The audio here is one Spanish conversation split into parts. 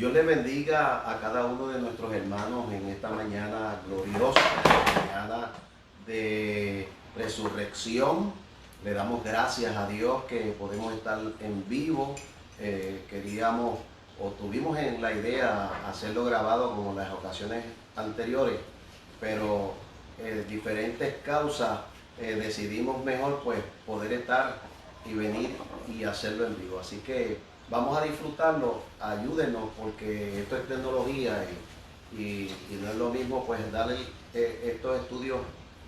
Dios le bendiga a cada uno de nuestros hermanos en esta mañana gloriosa, mañana de resurrección. Le damos gracias a Dios que podemos estar en vivo. Queríamos o tuvimos en la idea hacerlo grabado como en las ocasiones anteriores, pero diferentes causas decidimos mejor pues poder estar y venir y hacerlo en vivo. Así que vamos a disfrutarlo, ayúdenos porque esto es tecnología y no es lo mismo pues darle estos estudios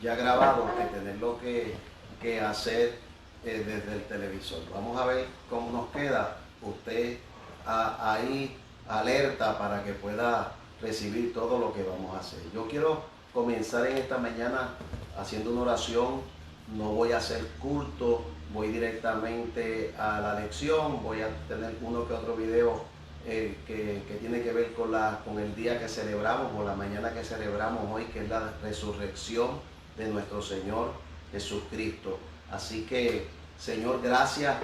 ya grabados que tenerlo que hacer desde el televisor. Vamos a ver cómo nos queda. Usted ahí alerta para que pueda recibir todo lo que vamos a hacer. Yo quiero comenzar en esta mañana haciendo una oración. No voy a hacer culto, voy directamente a la lección. Voy a tener uno que otro video que tiene que ver con el día que celebramos o la mañana que celebramos hoy, que es la resurrección de nuestro Señor Jesucristo. Así que, Señor, gracias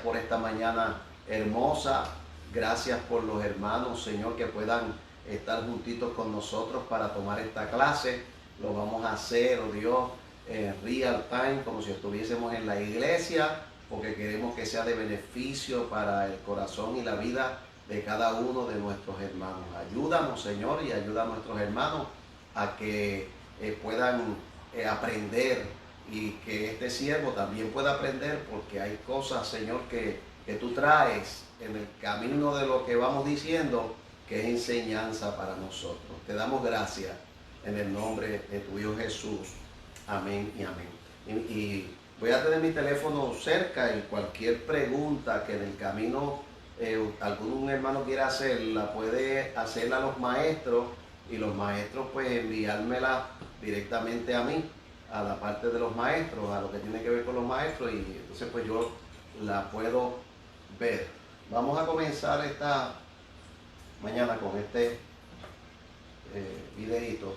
por esta mañana hermosa. Gracias por los hermanos, Señor, que puedan estar juntitos con nosotros para tomar esta clase. Lo vamos a hacer, oh Dios, en real time, como si estuviésemos en la iglesia, porque queremos que sea de beneficio para el corazón y la vida de cada uno de nuestros hermanos. Ayúdanos, Señor, y ayuda a nuestros hermanos a que puedan aprender, y que este siervo también pueda aprender, porque hay cosas, Señor, que tú traes en el camino de lo que vamos diciendo, que es enseñanza para nosotros. Te damos gracias en el nombre de tu Hijo Jesús. Amén y amén. Y voy a tener mi teléfono cerca, y cualquier pregunta que en el camino algún hermano quiera hacer, la puede hacerla a los maestros, y los maestros pues enviármela directamente a mí, a la parte de los maestros, a lo que tiene que ver con los maestros, y entonces pues yo la puedo ver. Vamos a comenzar esta mañana con este videito.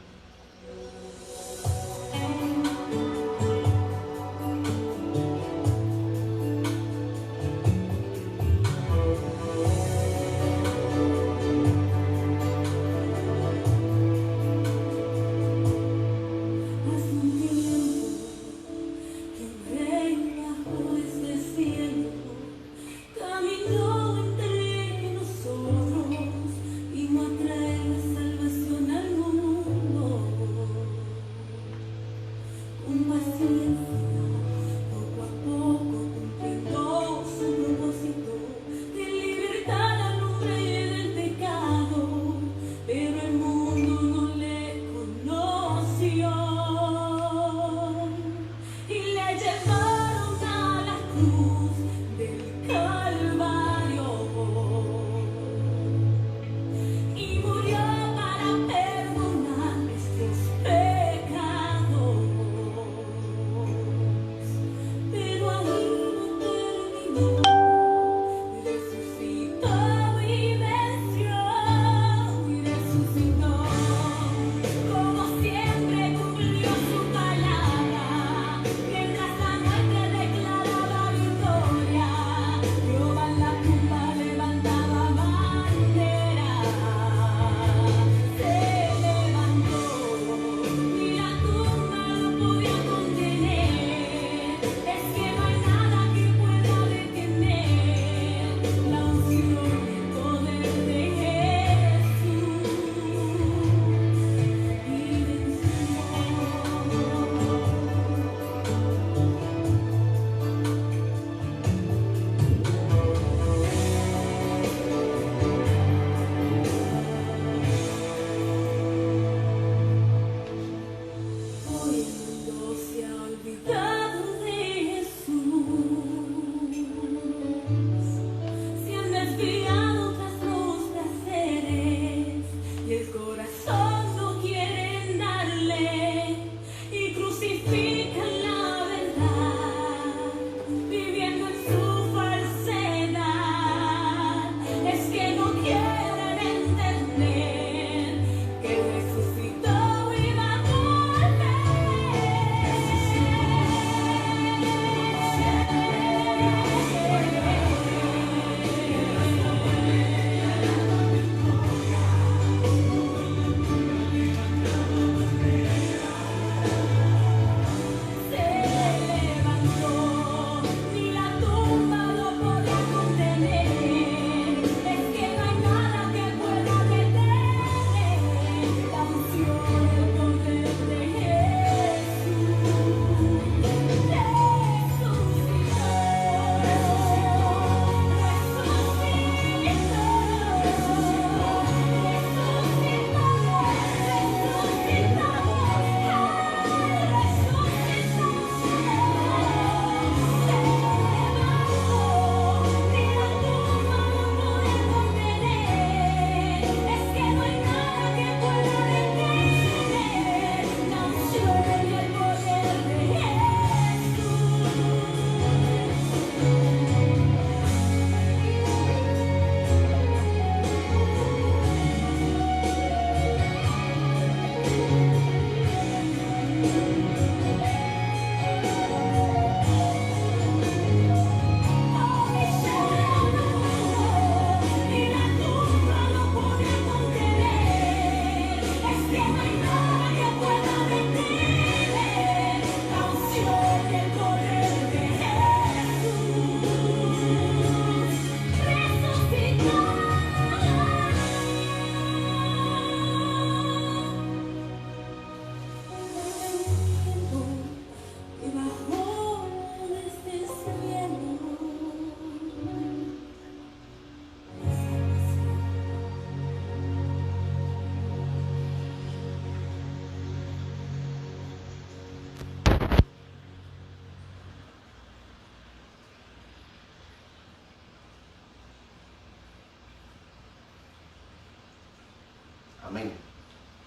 Amén.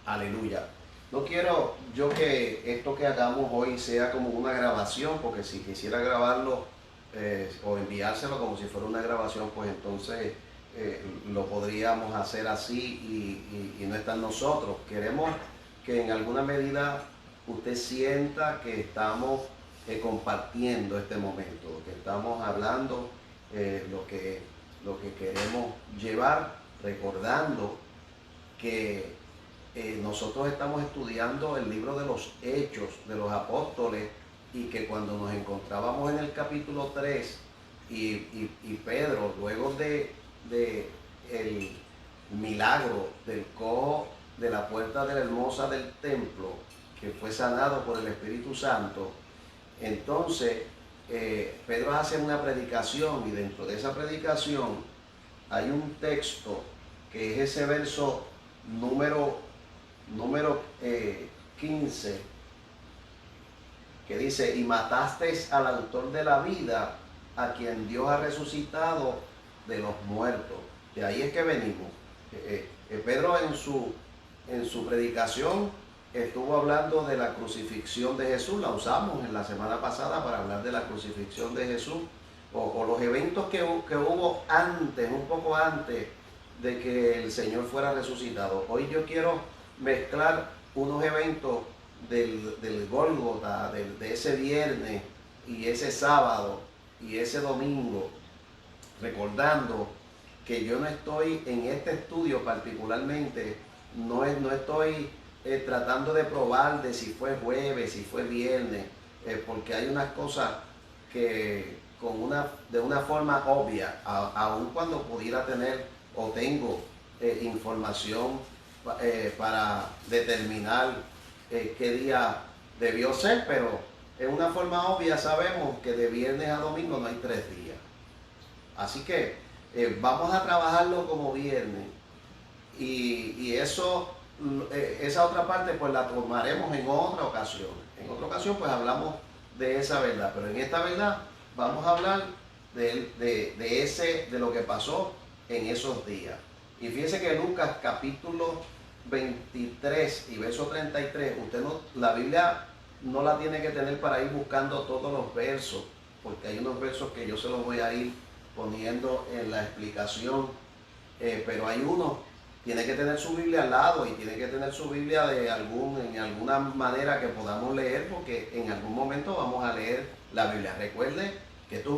Aleluya. No quiero yo que esto que hagamos hoy sea como una grabación, porque si quisiera grabarlo o enviárselo como si fuera una grabación, pues entonces lo podríamos hacer así y no está en nosotros. Queremos que en alguna medida usted sienta que estamos compartiendo este momento, que estamos hablando lo que queremos llevar, recordando que nosotros estamos estudiando el libro de los Hechos de los Apóstoles y que cuando nos encontrábamos en el capítulo 3 y Pedro, luego de el milagro del cojo de la puerta de la hermosa del templo, que fue sanado por el Espíritu Santo, entonces Pedro hace una predicación y dentro de esa predicación hay un texto que es ese verso número 15, que dice: y matasteis al autor de la vida, a quien Dios ha resucitado de los muertos. De ahí es que venimos. Pedro en su predicación estuvo hablando de la crucifixión de Jesús. La usamos en la semana pasada para hablar de la crucifixión de Jesús o los eventos que hubo antes, un poco antes de que el Señor fuera resucitado. Hoy yo quiero mezclar unos eventos del Gólgota, de ese viernes y ese sábado y ese domingo, recordando que yo no estoy en este estudio particularmente, no estoy tratando de probar de si fue jueves, si fue viernes, porque hay unas cosas que de una forma obvia, aun cuando pudiera tener o tengo información para determinar qué día debió ser, pero en una forma obvia sabemos que de viernes a domingo no hay 3 días. Así que vamos a trabajarlo como viernes y eso, esa otra parte pues la tomaremos en otra ocasión. En otra ocasión pues hablamos de esa verdad, pero en esta verdad vamos a hablar de lo que pasó en esos días. Y fíjense que Lucas capítulo 23 y verso 33, la Biblia no la tiene que tener para ir buscando todos los versos, porque hay unos versos que yo se los voy a ir poniendo en la explicación, pero hay uno, tiene que tener su Biblia al lado y tiene que tener su Biblia en alguna manera que podamos leer, porque en algún momento vamos a leer la Biblia. Recuerde que esto es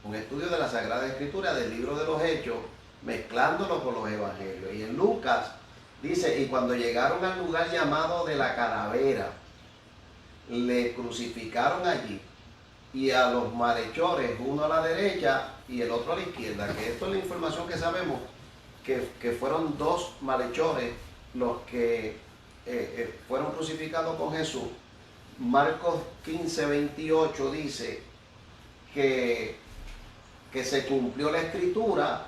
un estudio de la Sagrada Escritura, del libro de los Hechos, mezclándolo con los Evangelios. Y en Lucas dice: y cuando llegaron al lugar llamado de la Calavera, le crucificaron allí, y a los malhechores, uno a la derecha y el otro a la izquierda. Que esto es la información que sabemos, que fueron 2 malhechores los que fueron crucificados con Jesús. Marcos 15, 28 dice que se cumplió la escritura,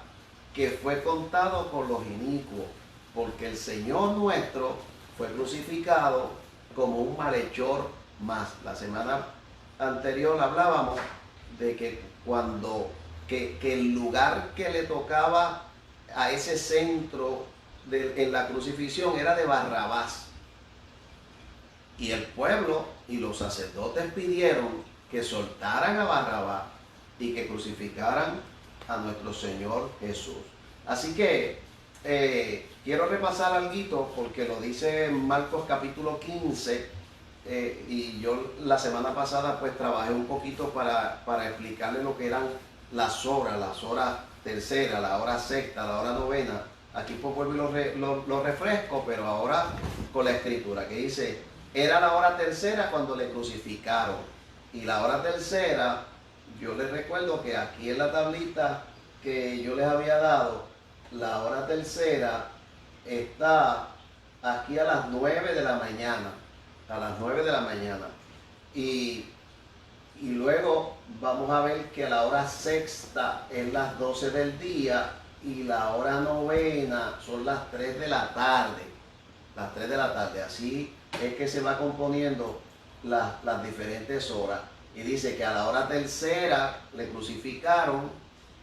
que fue contado con los inicuos, porque el Señor nuestro fue crucificado como un malhechor más. La semana anterior hablábamos de que que el lugar que le tocaba a ese centro en la crucifixión era de Barrabás, y el pueblo y los sacerdotes pidieron que soltaran a Barrabás y que crucificaran a nuestro Señor Jesús. Así que quiero repasar algo porque lo dice en Marcos capítulo 15, y yo la semana pasada pues trabajé un poquito para explicarle lo que eran las horas tercera, la hora sexta, la hora novena. Aquí pues vuelvo y lo refresco, pero ahora con la escritura que dice: era la hora tercera cuando le crucificaron. Y la hora tercera, yo les recuerdo que aquí en la tablita que yo les había dado, la hora tercera está aquí a las 9 de la mañana. A las 9 de la mañana. Y luego vamos a ver que la hora sexta es las 12 del día y la hora novena son las 3 de la tarde. Las 3 de la tarde. Así es que se va componiendo las diferentes horas. Y dice que a la hora tercera le crucificaron,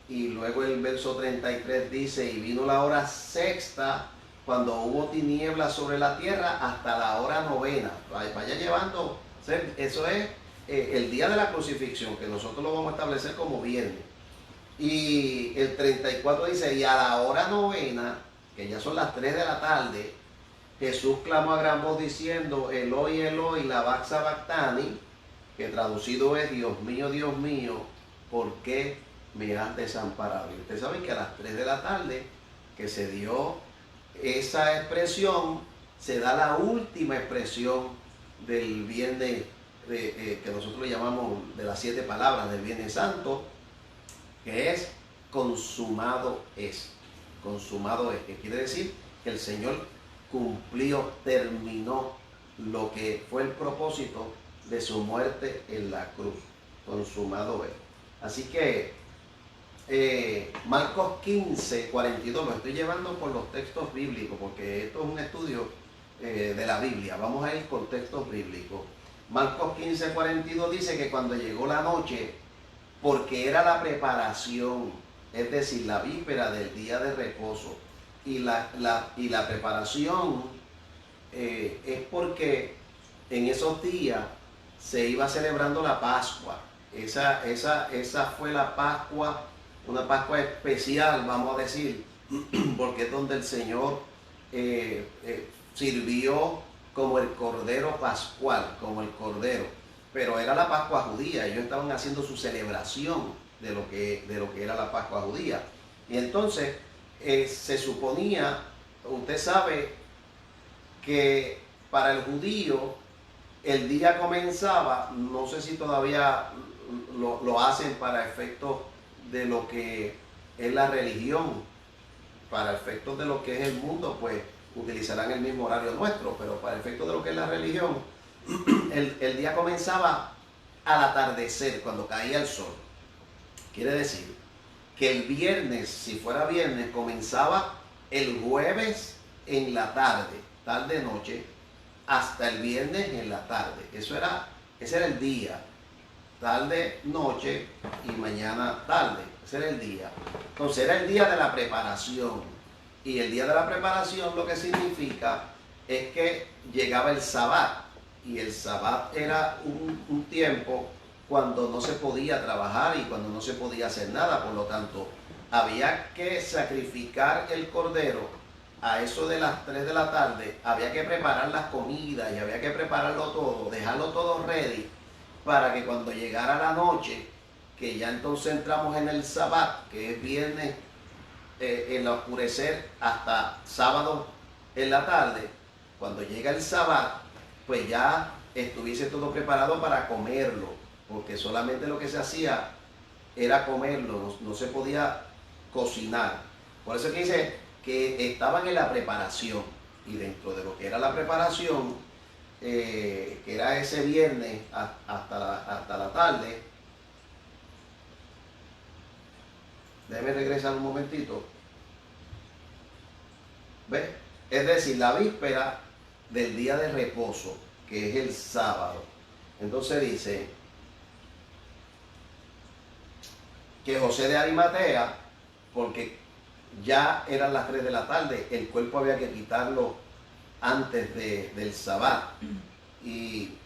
y luego el verso 33 dice: y vino la hora sexta cuando hubo tinieblas sobre la tierra hasta la hora novena. Vaya llevando, eso es el día de la crucifixión, que nosotros lo vamos a establecer como viernes. Y el 34 dice, y a la hora novena, que ya son las 3 de la tarde, Jesús clamó a gran voz diciendo, Eloi, Eloi, lama sabactani, que traducido es, Dios mío, ¿por qué me has desamparado? Y ustedes saben que a las 3 de la tarde, que se dio esa expresión, se da la última expresión del viernes, que nosotros le llamamos de las 7 palabras del Viernes Santo, que es consumado es. Consumado es, que quiere decir que el Señor cumplió, terminó lo que fue el propósito de su muerte en la cruz. Consumado es. Así que Marcos 15, 42, lo estoy llevando por los textos bíblicos, porque esto es un estudio de la Biblia. Vamos a ir con textos bíblicos. Marcos 15, 42 dice que cuando llegó la noche, porque era la preparación, es decir, la víspera del día de reposo, y la preparación es porque en esos días se iba celebrando la Pascua. Esa fue la Pascua, una Pascua especial, vamos a decir, porque es donde el Señor sirvió como el Cordero Pascual, como el Cordero. Pero era la Pascua judía, ellos estaban haciendo su celebración de lo que era la Pascua judía. Y entonces se suponía, usted sabe, que para el judío el día comenzaba, no sé si todavía lo hacen para efectos de lo que es la religión, para efectos de lo que es el mundo, pues utilizarán el mismo horario nuestro, pero para efectos de lo que es la religión, el día comenzaba al atardecer, cuando caía el sol. Quiere decir que el viernes, si fuera viernes, comenzaba el jueves en la tarde, tarde-noche, hasta el viernes en la tarde. Ese era el día, tarde-noche y mañana tarde. Ese era el día. Entonces era el día de la preparación. Y el día de la preparación lo que significa es que llegaba el Sabbat. Y el Sabbat era un tiempo cuando no se podía trabajar y cuando no se podía hacer nada. Por lo tanto, había que sacrificar el cordero a eso de las 3 de la tarde. Había que preparar las comidas y había que prepararlo todo, dejarlo todo ready, para que cuando llegara la noche, que ya entonces entramos en el Sabbat, que es viernes en el oscurecer hasta sábado en la tarde, cuando llega el Sabbat, pues ya estuviese todo preparado para comerlo, porque solamente lo que se hacía era comerlo, no se podía cocinar. Por eso que dice que estaban en la preparación, y dentro de lo que era la preparación, que era ese viernes hasta la tarde. Déjeme regresar un momentito. ¿Ves? Es decir, la víspera del día de reposo, que es el sábado. Entonces dice que José de Arimatea, porque ya eran las 3 de la tarde, el cuerpo había que quitarlo antes del Sabbat. Y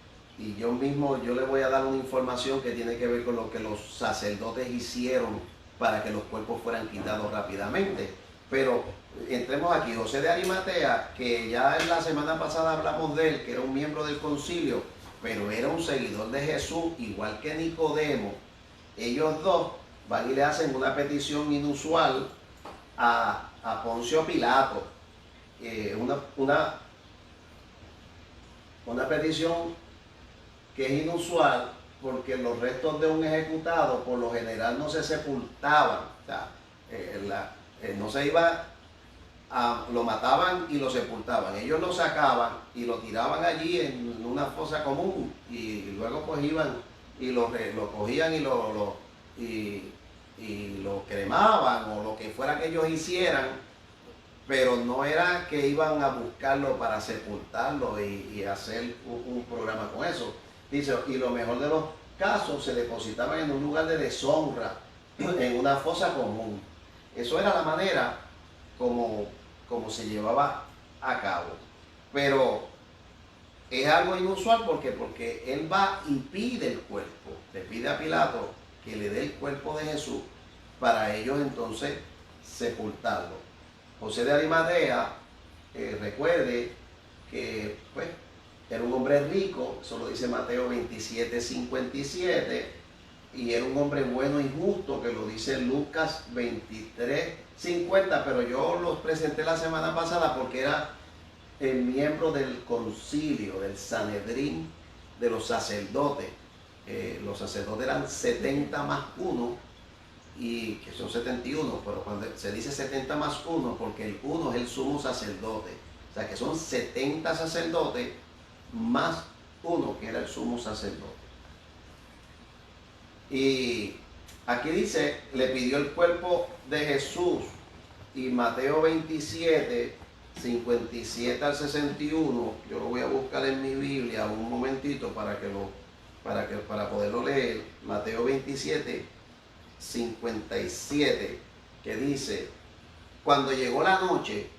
yo le voy a dar una información que tiene que ver con lo que los sacerdotes hicieron para que los cuerpos fueran quitados rápidamente. Pero entremos aquí. José de Arimatea, que ya en la semana pasada hablamos de él, que era un miembro del concilio, pero era un seguidor de Jesús, igual que Nicodemo. Ellos dos van y le hacen una petición inusual a Poncio Pilato, una petición que es inusual, porque los restos de un ejecutado por lo general no se sepultaban. O sea, no se iba lo mataban y lo sepultaban. Ellos lo sacaban y lo tiraban allí en una fosa común, y luego pues iban y lo cogían y lo cremaban o lo que fuera que ellos hicieran, pero no era que iban a buscarlo para sepultarlo y hacer un programa con eso. Dice, y lo mejor de los casos se depositaban en un lugar de deshonra, en una fosa común. Eso era la manera como se llevaba a cabo. Pero es algo inusual porque él va y pide el cuerpo, le pide a Pilato que le dé el cuerpo de Jesús para ellos entonces sepultarlo. José de Arimatea, recuerde que pues era un hombre rico, eso lo dice Mateo 27:57, y era un hombre bueno y justo, que lo dice Lucas 23:50, pero yo los presenté la semana pasada porque era el miembro del concilio, del Sanedrín, de los sacerdotes. Los sacerdotes eran 70 más 1, y que son 71, pero cuando se dice 70 más 1, porque el 1 es el sumo sacerdote. O sea que son 70 sacerdotes más 1, que era el sumo sacerdote. Y aquí dice, le pidió el cuerpo de Jesús, y Mateo 27:57 al 61, yo lo voy a buscar en mi Biblia un momentito para poderlo leer. Mateo 27:57, que dice: cuando llegó la noche,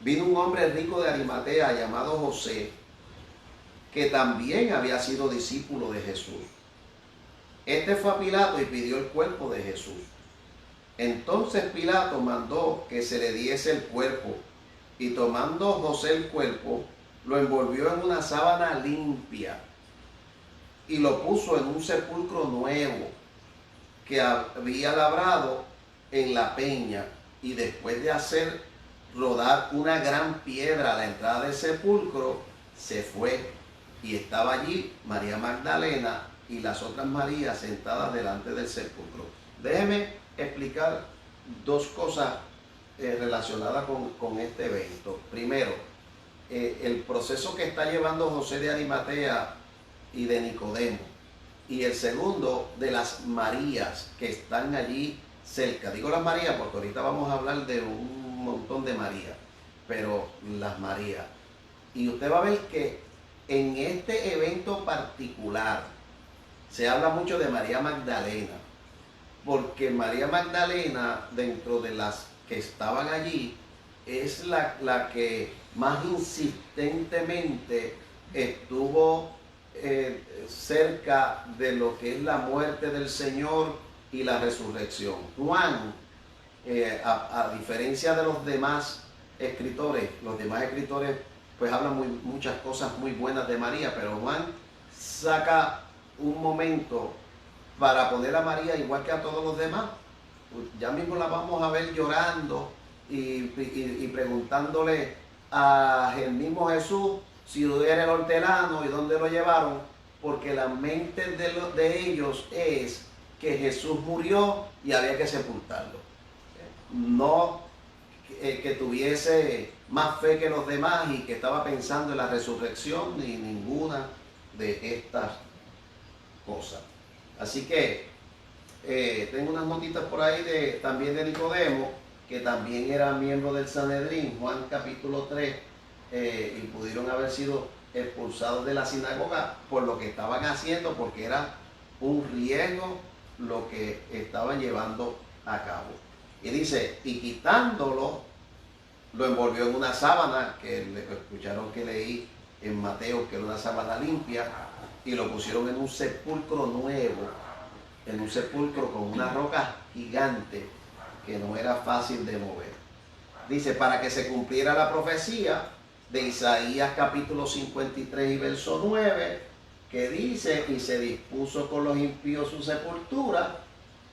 vino un hombre rico de Arimatea llamado José, que también había sido discípulo de Jesús. Este fue a Pilato y pidió el cuerpo de Jesús. Entonces Pilato mandó que se le diese el cuerpo, y tomando José el cuerpo, lo envolvió en una sábana limpia y lo puso en un sepulcro nuevo que había labrado en la peña, y después de hacer rodar una gran piedra a la entrada del sepulcro, se fue, y estaba allí María Magdalena y las otras Marías sentadas delante del sepulcro. Déjeme explicar dos cosas relacionadas con este evento. Primero, el proceso que está llevando José de Arimatea y de Nicodemo. Y el segundo, de las Marías que están allí cerca. Digo las Marías porque ahorita vamos a hablar de un montón de Marías, pero las Marías. Y usted va a ver que en este evento particular se habla mucho de María Magdalena, porque María Magdalena, dentro de las que estaban allí, es la que más insistentemente estuvo cerca de lo que es la muerte del Señor y la resurrección. Juan, a diferencia de los demás escritores pues hablan muchas cosas muy buenas de María, pero Juan saca un momento para poner a María igual que a todos los demás. Ya mismo la vamos a ver llorando y preguntándole al mismo Jesús si era el hortelano y dónde lo llevaron, porque la mente de ellos es que Jesús murió y había que sepultarlo. No que tuviese más fe que los demás y que estaba pensando en la resurrección, ni ninguna de estas cosas. Así que tengo unas notitas por ahí también de Nicodemo, que también era miembro del Sanedrín, Juan capítulo 3, y pudieron haber sido expulsados de la sinagoga por lo que estaban haciendo, porque era un riesgo lo que estaban llevando a cabo. Y dice, y quitándolo, lo envolvió en una sábana, que escucharon que leí en Mateo, que era una sábana limpia, y lo pusieron en un sepulcro nuevo, en un sepulcro con una roca gigante que no era fácil de mover. Dice, para que se cumpliera la profecía de Isaías capítulo 53 y verso 9, que dice, y se dispuso con los impíos su sepultura,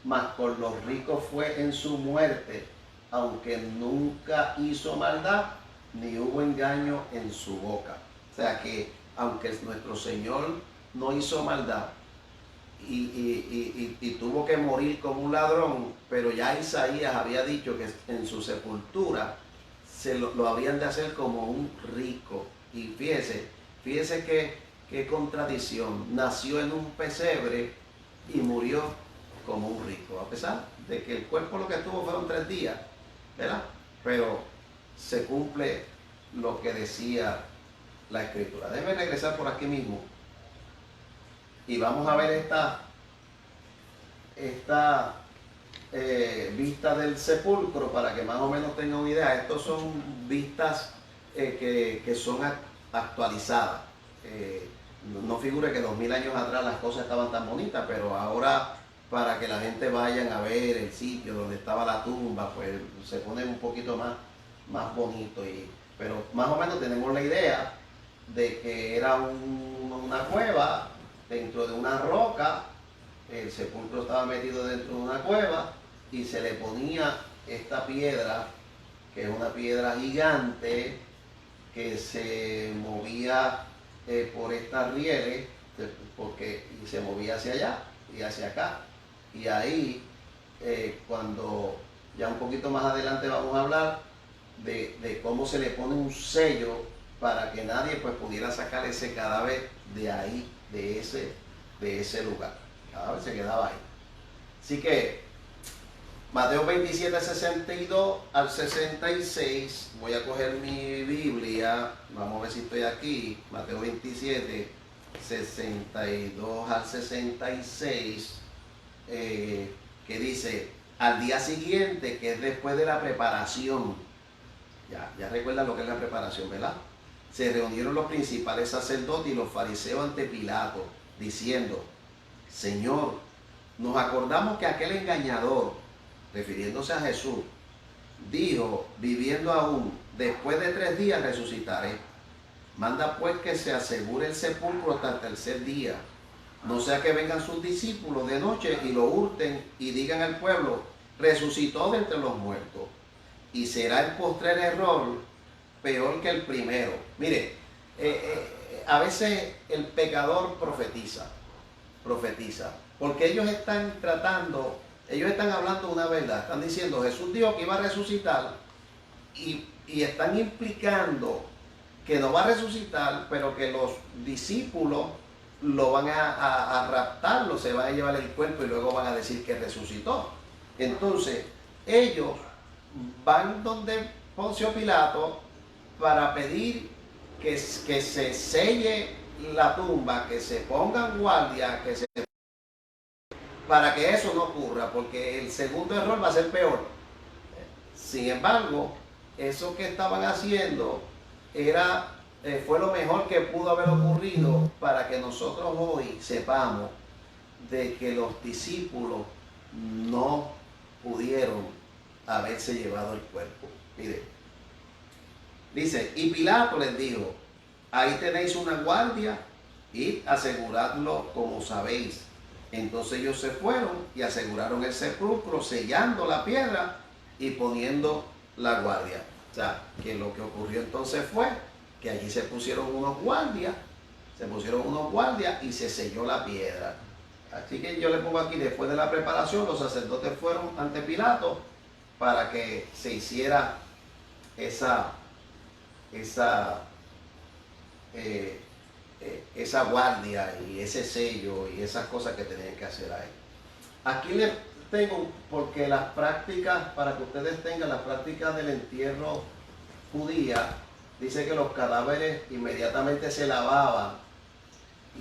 mas con los ricos fue en su muerte, aunque nunca hizo maldad, ni hubo engaño en su boca. O sea que, aunque nuestro Señor no hizo maldad y tuvo que morir como un ladrón, pero ya Isaías había dicho que en su sepultura lo habrían de hacer como un rico. Y fíjese qué contradicción. Nació en un pesebre y murió como un rico, a pesar de que el cuerpo lo que tuvo fueron 3 días, ¿verdad? Pero se cumple lo que decía la Escritura. Déjeme regresar por aquí mismo y vamos a ver esta vista del sepulcro para que más o menos tengan una idea. Estos son vistas que son actualizadas. No figure que 2000 años atrás las cosas estaban tan bonitas, pero ahora para que la gente vayan a ver el sitio donde estaba la tumba, pues se pone un poquito más bonito. Pero más o menos tenemos la idea de que era una cueva dentro de una roca, el sepulcro estaba metido dentro de una cueva y se le ponía esta piedra, que es una piedra gigante que se movía por estas rieles, y se movía hacia allá y hacia acá. Y ahí, cuando ya un poquito más adelante vamos a hablar de cómo se le pone un sello para que nadie pues pudiera sacar ese cadáver de ahí, de ese lugar. El cadáver se quedaba ahí. Así que Mateo 27, 62 al 66, voy a coger mi Biblia, vamos a ver si estoy aquí, Mateo 27, 62 al 66, que dice, al día siguiente, que es después de la preparación, ya recuerdan lo que es la preparación, ¿verdad? Se reunieron los principales sacerdotes y los fariseos ante Pilato, diciendo, Señor, nos acordamos que aquel engañador, refiriéndose a Jesús, dijo, viviendo aún, después de 3 días resucitaré. Manda pues que se asegure el sepulcro hasta el tercer día, no sea que vengan sus discípulos de noche y lo hurten y digan al pueblo, resucitó de entre los muertos. Y será el postrer error peor que el primero. Mire, a veces el pecador profetiza, porque ellos están hablando una verdad, están diciendo, Jesús dijo que iba a resucitar y están implicando que no va a resucitar, pero que los discípulos lo van a raptarlo, se van a llevar el cuerpo y luego van a decir que resucitó. Entonces, ellos van donde Poncio Pilato para pedir que se selle la tumba, que se pongan guardia, para que eso no ocurra, porque el segundo error va a ser peor. Sin embargo, eso que estaban haciendo fue lo mejor que pudo haber ocurrido para que nosotros hoy sepamos de que los discípulos no pudieron haberse llevado el cuerpo. Mire, dice, y Pilato les dijo, ahí tenéis una guardia, id aseguradlo como sabéis. Entonces ellos se fueron y aseguraron el sepulcro, sellando la piedra y poniendo la guardia. O sea, que lo que ocurrió entonces fue que allí se pusieron unos guardias y se selló la piedra. Así que yo le pongo aquí, después de la preparación, los sacerdotes fueron ante Pilato para que se hiciera esa guardia y ese sello y esas cosas que tenían que hacer ahí. Aquí les tengo, porque las prácticas, para que ustedes tengan las prácticas del entierro judía, dice que los cadáveres inmediatamente se lavaban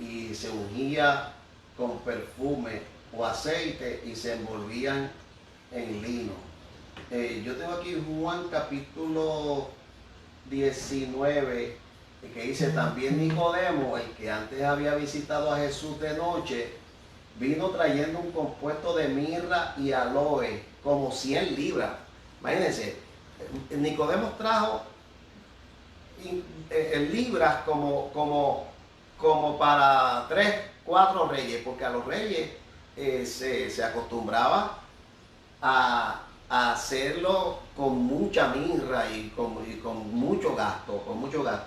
y se ungía con perfume o aceite y se envolvían en lino. Yo tengo aquí Juan capítulo 19, que dice, también Nicodemo, el que antes había visitado a Jesús de noche, vino trayendo un compuesto de mirra y aloe, como 100 libras. Imagínense, Nicodemo trajo libras como para 3, 4 reyes, porque a los reyes se acostumbraba a hacerlo con mucha mirra y con mucho gasto,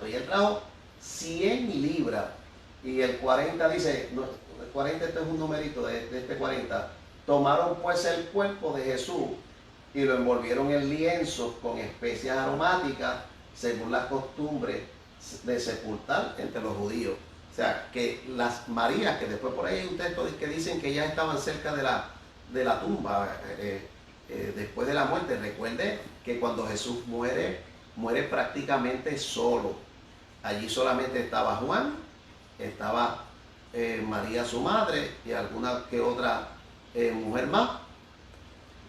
Y él trajo 100 libras. Y el 40 dice, no, el 40, este es un numerito de este 40. Tomaron pues el cuerpo de Jesús y lo envolvieron en lienzos con especias aromáticas, según las costumbres de sepultar entre los judíos. O sea, que las Marías, que después por ahí hay un texto que dicen que ya estaban cerca de la tumba, después de la muerte. Recuerde que cuando Jesús muere prácticamente solo. Allí solamente estaba Juan, estaba María su madre y alguna que otra mujer más.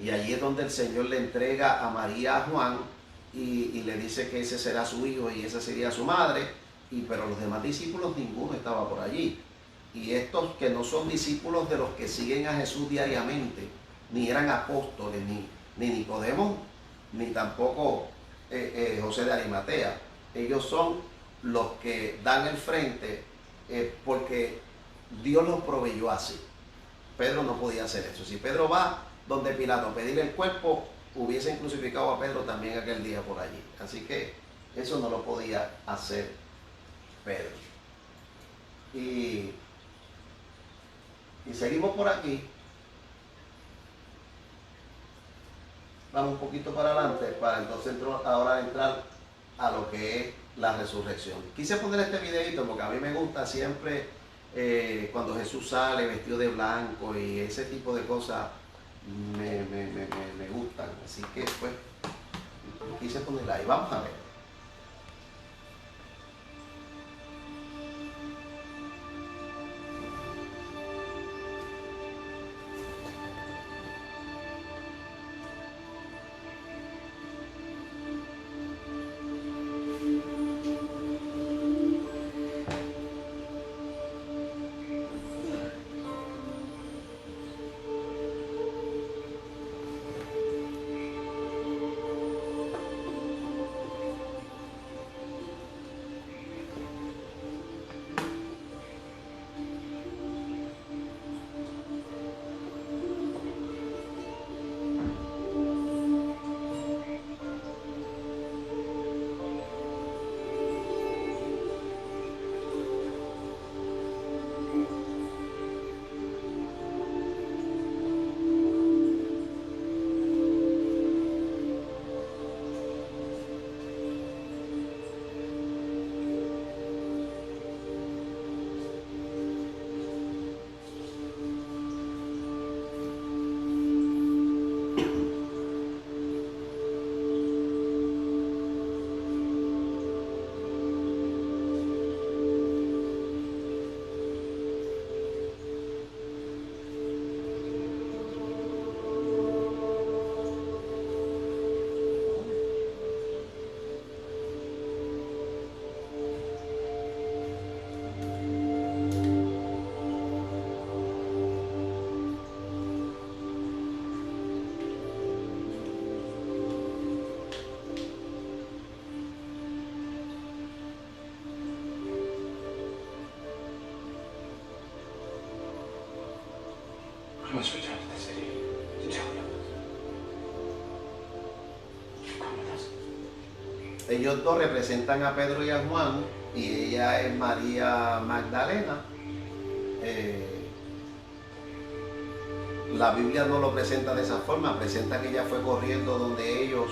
Y allí es donde el Señor le entrega a María a Juan y le dice que ese será su hijo y esa sería su madre, pero los demás discípulos ninguno estaba por allí. Y estos que no son discípulos de los que siguen a Jesús diariamente, ni eran apóstoles, ni Nicodemo, ni tampoco José de Arimatea. Ellos son los que dan el frente porque Dios los proveyó así. Pedro no podía hacer eso. Si Pedro va donde Pilato a pedir el cuerpo, hubiesen crucificado a Pedro también aquel día por allí. Así que eso no lo podía hacer Pedro. Y seguimos por aquí. Vamos un poquito para adelante para entonces ahora entrar a lo que es la resurrección. Quise poner este videito porque a mí me gusta siempre cuando Jesús sale vestido de blanco y ese tipo de cosas me gustan. Así que pues quise ponerla ahí. Vamos a ver. I must return to the city to tell them. Come with us. Ellos dos representan a Pedro y a Juan y ella es María Magdalena. La Biblia no lo presenta de esa forma, presenta que ella fue corriendo donde ellos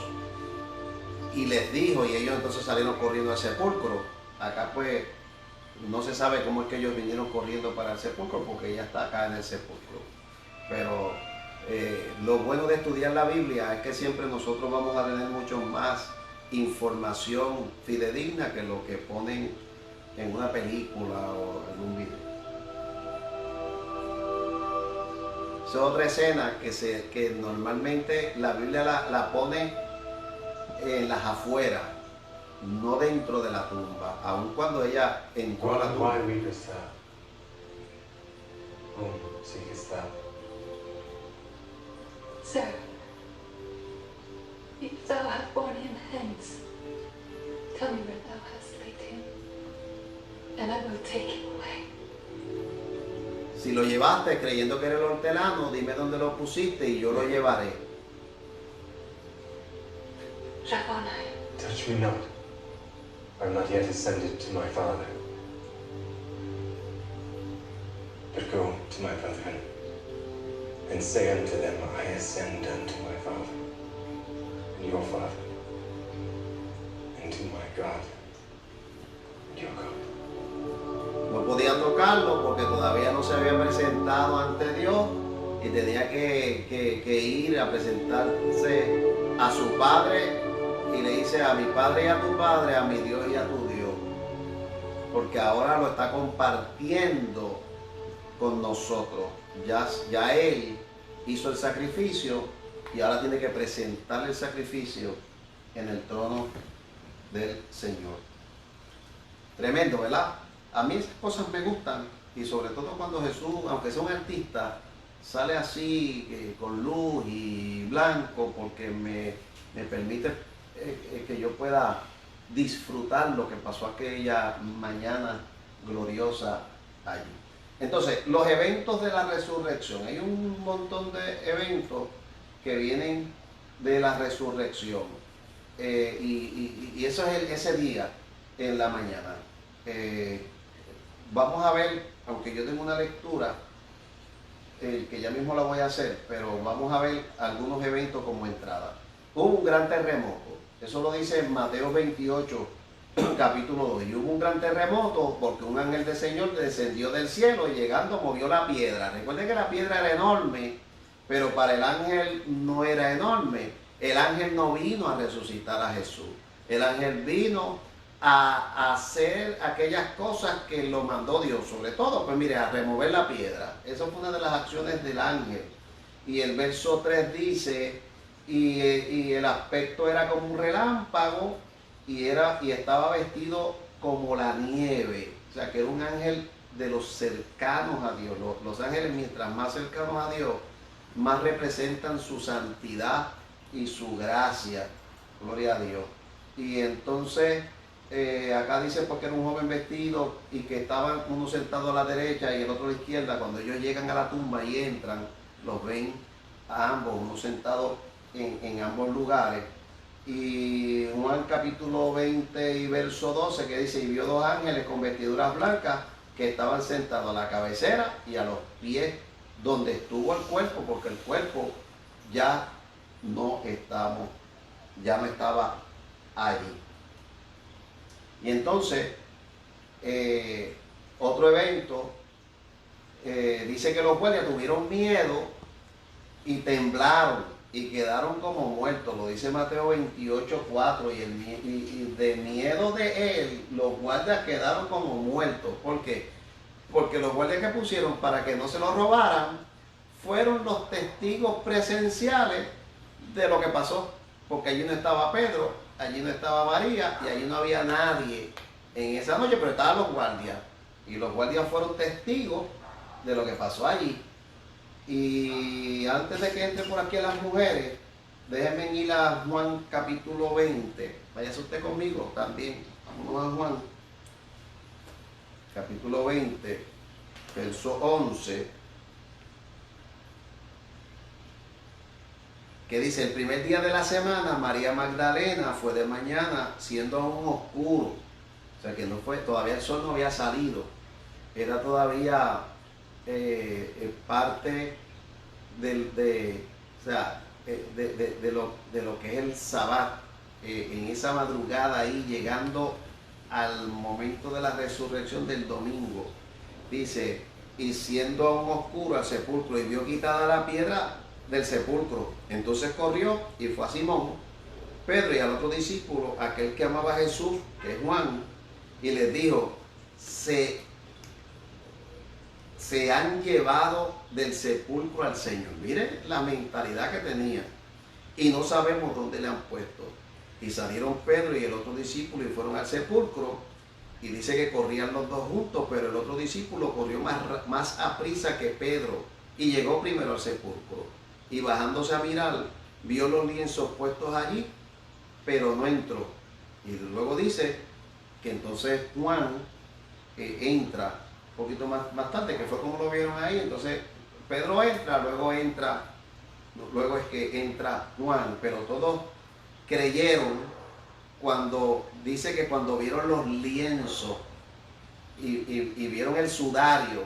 y les dijo, y ellos entonces salieron corriendo al sepulcro. Acá pues no se sabe cómo es que ellos vinieron corriendo para el sepulcro porque ella está acá en el sepulcro. Pero lo bueno de estudiar la Biblia es que siempre nosotros vamos a tener mucho más información fidedigna que lo que ponen en una película o en un video. Esa es otra escena que normalmente la Biblia la pone en las afueras, no dentro de la tumba, aun cuando ella entró a la tumba. Why weepest thou? Whom seekest thou? Sir, if thou hast borne him hence, tell me where thou hast laid him, and I will take him away. Si lo llevaste creyendo que era el hortelano, dime dónde lo pusiste y yo lo llevaré. Rabboni, Touch me not. I am not yet ascended to my Father. But go to my brethren, and say unto them, I ascend unto my Father, and your Father, and to my God, and your God. No podía tocarlo porque todavía no se había presentado ante Dios y tenía que ir a presentarse a su Padre y le dice a mi Padre y a tu Padre, a mi Dios y a tu Dios, porque ahora lo está compartiendo con nosotros. Ya Él hizo el sacrificio y ahora tiene que presentar el sacrificio en el trono del Señor. Tremendo, ¿verdad? A mí esas cosas me gustan, y sobre todo cuando Jesús, aunque sea un artista, sale así con luz y blanco, porque me permite que yo pueda disfrutar lo que pasó aquella mañana gloriosa allí. Entonces, los eventos de la resurrección. Hay un montón de eventos que vienen de la resurrección. Y eso es ese día en la mañana. Vamos a ver, aunque yo tengo una lectura, que ya mismo la voy a hacer, pero vamos a ver algunos eventos como entrada. Hubo un gran terremoto. Eso lo dice en Mateo 28, capítulo 2. Y hubo un gran terremoto porque un ángel del Señor descendió del cielo y llegando movió la piedra. Recuerden que la piedra era enorme, pero para el ángel no era enorme. El ángel no vino a resucitar a Jesús. El ángel vino a hacer aquellas cosas que lo mandó Dios. Sobre todo, pues mire, a remover la piedra. Esa fue una de las acciones del ángel. Y el verso 3 dice... Y el aspecto era como un relámpago y estaba vestido como la nieve. O sea, que era un ángel de los cercanos a Dios. Los ángeles, mientras más cercanos a Dios, más representan su santidad y su gracia. Gloria a Dios. Y entonces, acá dice porque era un joven vestido y que estaban uno sentado a la derecha y el otro a la izquierda. Cuando ellos llegan a la tumba y entran, los ven a ambos, uno sentado en ambos lugares. Y Juan capítulo 20 y verso 12 que dice, y vio dos ángeles con vestiduras blancas que estaban sentados a la cabecera y a los pies donde estuvo el cuerpo, porque el cuerpo ya no estaba allí. Y entonces otro evento, dice que los guardias tuvieron miedo y temblaron y quedaron como muertos. Lo dice Mateo 28, 4. Y de miedo de él, los guardias quedaron como muertos. ¿Por qué? Porque los guardias que pusieron para que no se lo robaran fueron los testigos presenciales de lo que pasó. Porque allí no estaba Pedro, allí no estaba María y allí no había nadie en esa noche, pero estaban los guardias. Y los guardias fueron testigos de lo que pasó allí. Y antes de que entre por aquí a las mujeres, déjenme ir a Juan capítulo 20. Váyase usted conmigo también. Vámonos a Juan capítulo 20, verso 11. Que dice, el primer día de la semana, María Magdalena fue de mañana, siendo aún oscuro. O sea que no fue, todavía el sol no había salido. Era todavía parte de lo que es el Sabbat, en esa madrugada ahí, llegando al momento de la resurrección del domingo. Dice, y siendo aún oscuro al sepulcro, y vio quitada la piedra del sepulcro. Entonces corrió y fue a Simón, Pedro y al otro discípulo, aquel que amaba a Jesús, que es Juan, y les dijo, se han llevado del sepulcro al Señor. Miren la mentalidad que tenía. Y no sabemos dónde le han puesto. Y salieron Pedro y el otro discípulo y fueron al sepulcro. Y dice que corrían los dos juntos, pero el otro discípulo corrió más aprisa que Pedro y llegó primero al sepulcro. Y bajándose a mirar, vio los lienzos puestos allí, pero no entró. Y luego dice que entonces Juan entra un poquito más tarde, que fue como lo vieron ahí. Entonces Pedro entra, luego es que entra Juan, pero todos creyeron cuando dice que cuando vieron los lienzos y vieron el sudario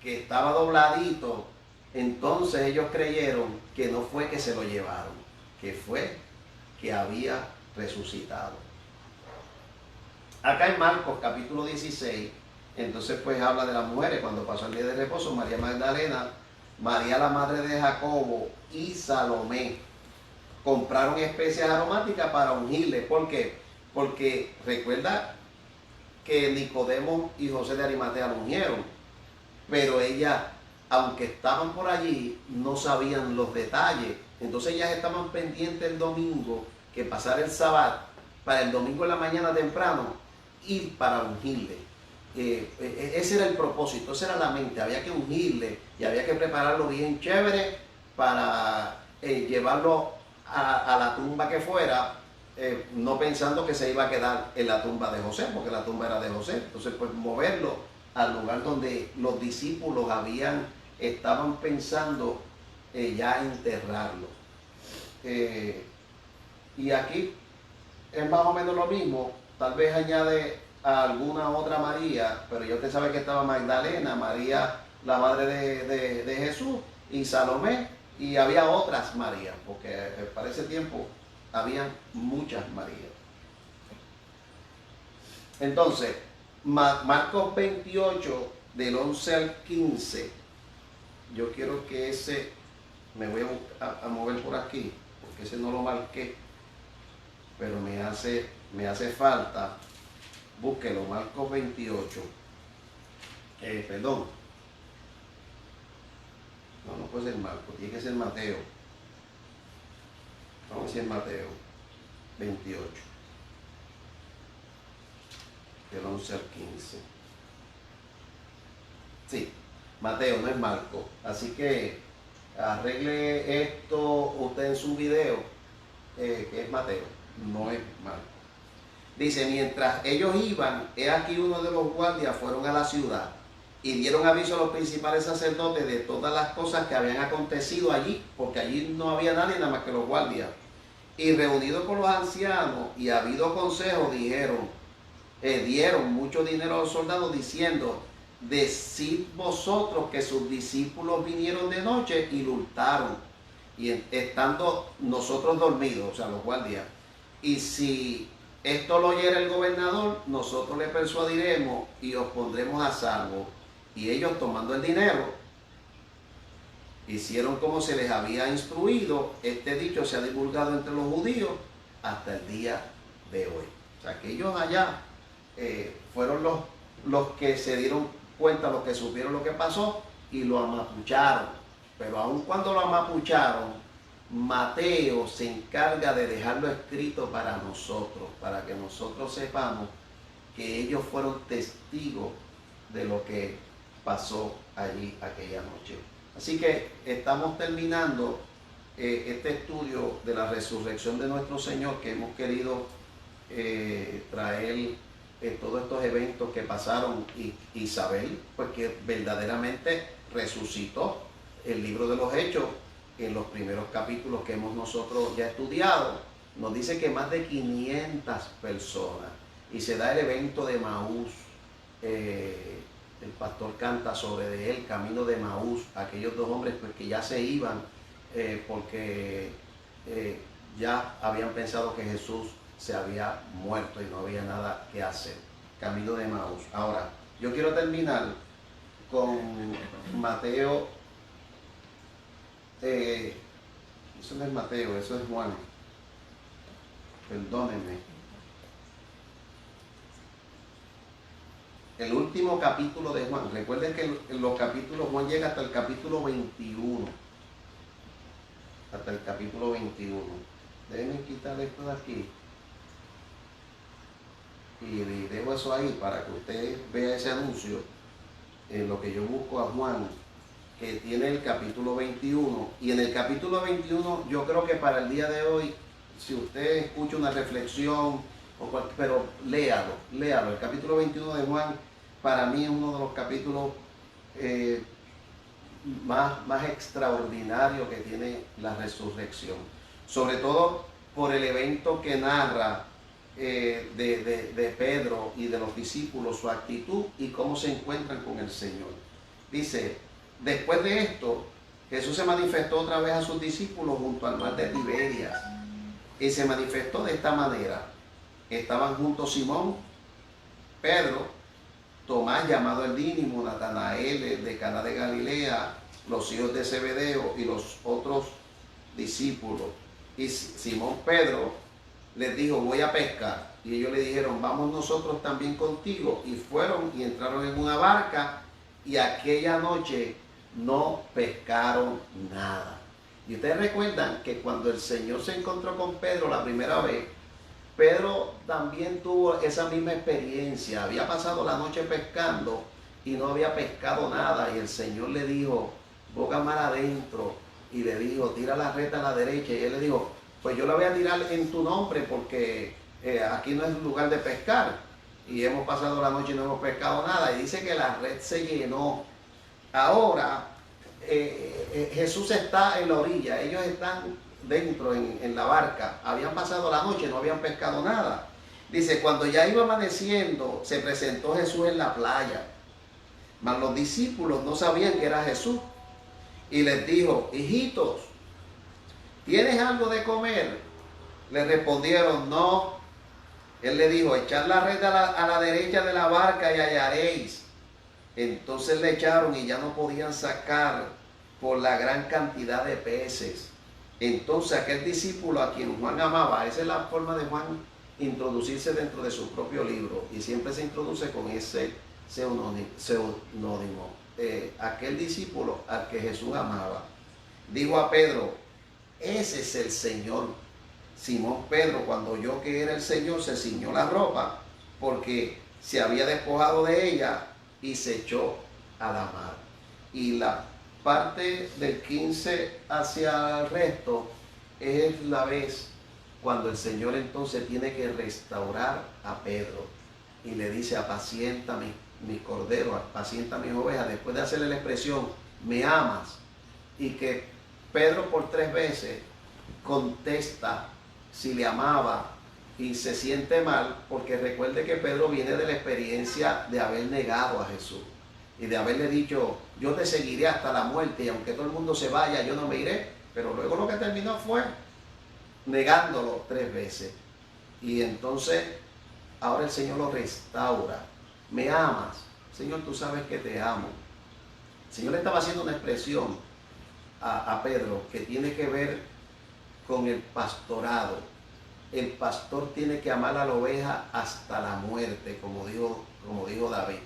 que estaba dobladito, entonces ellos creyeron que no fue que se lo llevaron, que fue que había resucitado. Acá en Marcos capítulo 16, entonces pues habla de las mujeres cuando pasó el día de reposo, María Magdalena, María la madre de Jacobo y Salomé compraron especias aromáticas para ungirle. ¿Por qué? Porque recuerda que Nicodemo y José de Arimatea lo ungieron, pero ellas, aunque estaban por allí, no sabían los detalles. Entonces ellas estaban pendientes el domingo que pasar el sábado para el domingo en la mañana temprano ir para ungirle. Ese era el propósito, esa era la mente, había que ungirle y había que prepararlo bien chévere para llevarlo a la tumba que fuera, no pensando que se iba a quedar en la tumba de José, porque la tumba era de José. Entonces, pues moverlo al lugar donde los discípulos estaban pensando ya enterrarlo. Y aquí es más o menos lo mismo, tal vez añade a alguna otra María, pero ya usted sabe que estaba Magdalena, María, la madre de Jesús, y Salomé, y había otras Marías, porque para ese tiempo había muchas Marías. Entonces, Marcos 28, del 11 al 15, yo quiero que ese, me voy a mover por aquí, porque ese no lo marqué, pero me hace falta. Búsquelo, Marcos 28. Perdón. No puede ser Marcos, tiene que ser Mateo. Vamos a decir Mateo 28. Del 11 al 15. Sí, Mateo, no es Marcos. Así que arregle esto usted en su video, que es Mateo, no es Marcos. Dice, mientras ellos iban, he aquí uno de los guardias fueron a la ciudad y dieron aviso a los principales sacerdotes de todas las cosas que habían acontecido allí, porque allí no había nadie nada más que los guardias. Y reunidos con los ancianos y habido consejo, dieron mucho dinero a los soldados diciendo, decid vosotros que sus discípulos vinieron de noche y lo hurtaron, y estando nosotros dormidos, o sea, los guardias, y si esto lo oyera el gobernador, nosotros le persuadiremos y os pondremos a salvo. Y ellos, tomando el dinero, hicieron como se les había instruido. Este dicho se ha divulgado entre los judíos hasta el día de hoy. O sea, que ellos allá fueron los que se dieron cuenta, los que supieron lo que pasó y lo amapucharon. Pero aun cuando lo amapucharon, Mateo se encarga de dejarlo escrito para nosotros, para que nosotros sepamos que ellos fueron testigos de lo que pasó allí aquella noche. Así que estamos terminando este estudio de la resurrección de nuestro Señor, que hemos querido traer todos estos eventos que pasaron y saber pues, que verdaderamente resucitó. El libro de los Hechos, en los primeros capítulos que hemos nosotros ya estudiado, nos dice que más de 500 personas, y se da el evento de Maús. El pastor canta sobre de él, camino de Maús, aquellos dos hombres pues, que ya se iban porque ya habían pensado que Jesús se había muerto y no había nada que hacer. Camino de Maús. Ahora, yo quiero terminar con Mateo. Eso no es Mateo, eso es Juan. Perdónenme. El último capítulo de Juan. Recuerden que en los capítulos, Juan llega hasta el capítulo 21. Hasta el capítulo 21. Déjenme quitar esto de aquí. Y dejo eso ahí para que usted vea ese anuncio. En lo que yo busco a Juan, que tiene el capítulo 21. Y en el capítulo 21, yo creo que para el día de hoy, si usted escucha una reflexión, pero léalo. El capítulo 21 de Juan, para mí es uno de los capítulos más extraordinarios que tiene la resurrección. Sobre todo por el evento que narra de Pedro y de los discípulos, su actitud y cómo se encuentran con el Señor. Dice, después de esto, Jesús se manifestó otra vez a sus discípulos junto al mar de Tiberias. Y se manifestó de esta manera. Estaban juntos Simón, Pedro, Tomás llamado el Dídimo, Natanael de Caná de Galilea, los hijos de Zebedeo y los otros discípulos. Y Simón Pedro les dijo, voy a pescar. Y ellos le dijeron, vamos nosotros también contigo. Y fueron y entraron en una barca y aquella noche no pescaron nada. Y ustedes recuerdan que cuando el Señor se encontró con Pedro la primera vez, Pedro también tuvo esa misma experiencia. Había pasado la noche pescando y no había pescado nada. Y el Señor le dijo, boga mar adentro. Y le dijo, tira la red a la derecha. Y él le dijo, pues yo la voy a tirar en tu nombre porque aquí no es lugar de pescar. Y hemos pasado la noche y no hemos pescado nada. Y dice que la red se llenó. Ahora Jesús está en la orilla. Ellos están dentro en la barca. Habían pasado la noche, no habían pescado nada. Dice, cuando ya iba amaneciendo, se presentó Jesús en la playa. Mas los discípulos no sabían que era Jesús. Y les dijo, hijitos, ¿tienes algo de comer? Le respondieron, no. Él le dijo, echad la red a la derecha de la barca y hallaréis. Entonces le echaron y ya no podían sacar por la gran cantidad de peces. Entonces aquel discípulo a quien Juan amaba, esa es la forma de Juan introducirse dentro de su propio libro, y siempre se introduce con ese seudónimo. Aquel discípulo al que Jesús amaba, dijo a Pedro, ese es el Señor. Simón Pedro, cuando oyó que era el Señor, se ciñó la ropa porque se había despojado de ella y se echó a la mar. Y la parte del 15 hacia el resto es la vez cuando el Señor entonces tiene que restaurar a Pedro y le dice, apacienta mis corderos, apacienta mis ovejas, después de hacerle la expresión, me amas, y que Pedro por 3 veces contesta si le amaba y se siente mal, porque recuerde que Pedro viene de la experiencia de haber negado a Jesús y de haberle dicho, yo te seguiré hasta la muerte y aunque todo el mundo se vaya, yo no me iré. Pero luego lo que terminó fue negándolo 3 veces. Y entonces ahora el Señor lo restaura. Me amas, Señor, tú sabes que te amo. El Señor le estaba haciendo una expresión a Pedro que tiene que ver con el pastorado. El pastor tiene que amar a la oveja hasta la muerte, como dijo David.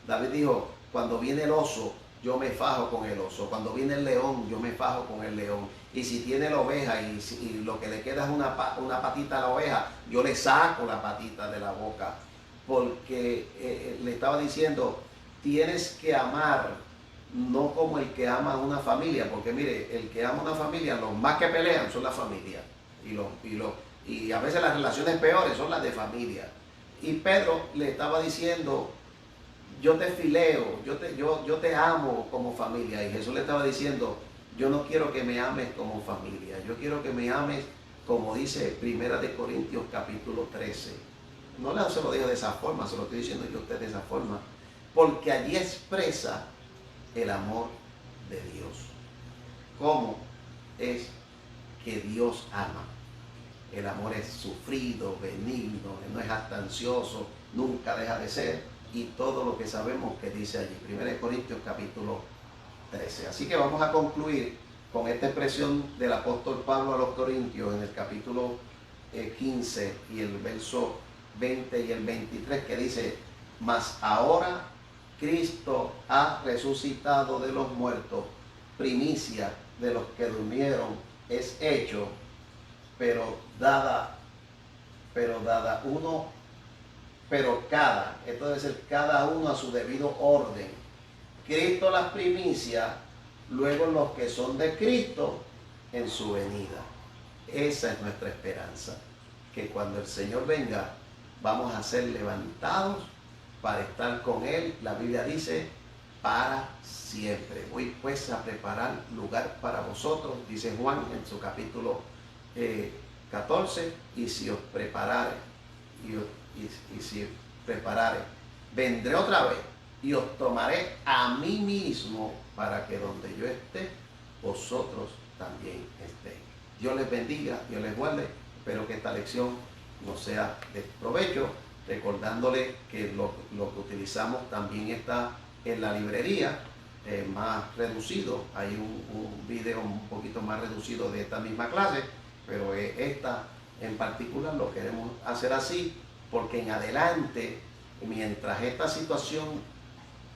David dijo, cuando viene el oso, yo me fajo con el oso. Cuando viene el león, yo me fajo con el león. Y si tiene la oveja y lo que le queda es una patita a la oveja, yo le saco la patita de la boca. Porque le estaba diciendo, tienes que amar, no como el que ama a una familia. Porque mire, el que ama a una familia, los más que pelean son las familias. Y a veces las relaciones peores son las de familia. Y Pedro le estaba diciendo, yo te fileo, yo te amo como familia. Y Jesús le estaba diciendo, yo no quiero que me ames como familia, yo quiero que me ames como dice 1 Corintios capítulo 13. No se lo digo de esa forma, se lo estoy diciendo yo a usted de esa forma, porque allí expresa el amor de Dios. ¿Cómo es que Dios ama? El amor es sufrido, benigno, no es jactancioso, nunca deja de ser, y todo lo que sabemos que dice allí, 1 Corintios capítulo 13. Así que vamos a concluir con esta expresión del apóstol Pablo a los Corintios en el capítulo 15 y el verso 20 y el 23, que dice, mas ahora Cristo ha resucitado de los muertos, primicia de los que durmieron es hecho, pero esto debe ser cada uno a su debido orden. Cristo las primicias, luego los que son de Cristo en su venida. Esa es nuestra esperanza, que cuando el Señor venga vamos a ser levantados para estar con Él. La Biblia dice, para siempre. Voy pues a preparar lugar para vosotros, dice Juan en su capítulo 14, y si os preparare, y si preparare, vendré otra vez y os tomaré a mí mismo, para que donde yo esté, vosotros también estéis. Dios les bendiga, Dios les guarde. Espero que esta lección nos sea de provecho, recordándole que lo que utilizamos también está en la librería, más reducido. Hay un video un poquito más reducido de esta misma clase, pero esta en particular lo queremos hacer así, porque en adelante, mientras esta situación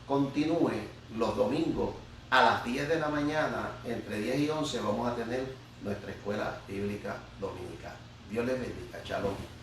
continúe, los domingos a las 10 de la mañana, entre 10 y 11, vamos a tener nuestra escuela bíblica dominical. Dios les bendiga. Shalom.